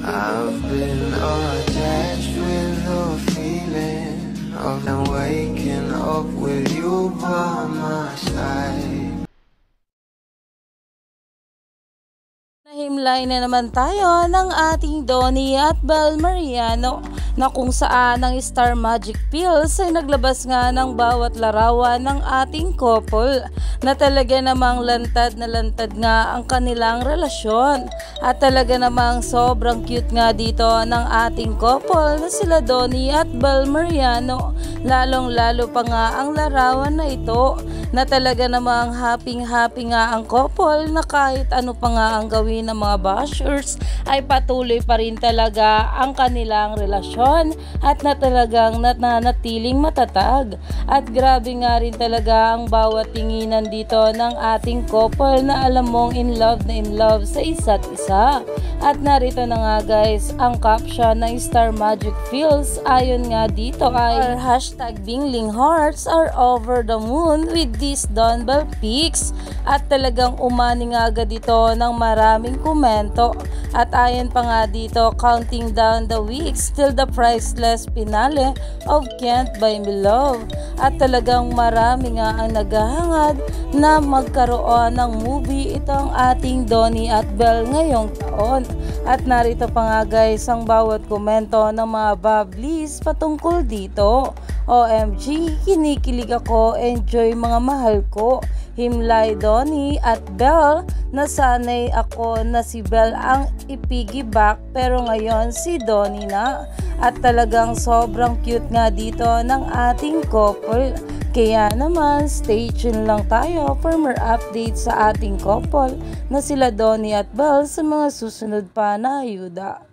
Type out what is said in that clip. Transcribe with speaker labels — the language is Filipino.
Speaker 1: I've been attached with the feeling of waking up with you by my side.
Speaker 2: Nahimlay na naman tayo ng ating Donnie at Belle Mariano na kung saan ang Star Magic Pills ay naglabas nga ng bawat larawan ng ating couple na talaga namang lantad na lantad nga ang kanilang relasyon at talaga namang sobrang cute nga dito ng ating couple na sila Donnie at Belle Mariano, lalong lalo pa nga ang larawan na ito na talaga namang happy nga ang couple na kahit ano pa nga ang gawin ng mga bashers ay patuloy pa rin talaga ang kanilang relasyon at na talagang nananatiling matatag. At grabe nga rin talaga ang bawat tinginan dito ng ating couple na alam mong in love sa isa't isa. At narito na nga guys ang caption ng Star Magic Feels. Ayon nga dito ay #Bingling Hearts are over the moon with this Donbell pics. At talagang umani nga agad dito ng maraming komento. At ayon pa nga dito, counting down the weeks till the priceless finale of Can't Buy Me Love. At talagang marami nga ang naghahangad na magkaroon ng movie itong ating Donnie at Belle ngayong taon. At narito pa nga guys ang bawat komento ng mga bablis patungkol dito. OMG, kinikilig ako, enjoy mga mahal ko. Himlay Donnie at Belle, nasanay ako na si Belle ang ipiggyback pero ngayon si Donnie na. At talagang sobrang cute nga dito ng ating couple. Kaya naman, stay tuned lang tayo for more updates sa ating couple na sila Donnie at Belle sa mga susunod pa na ayuda.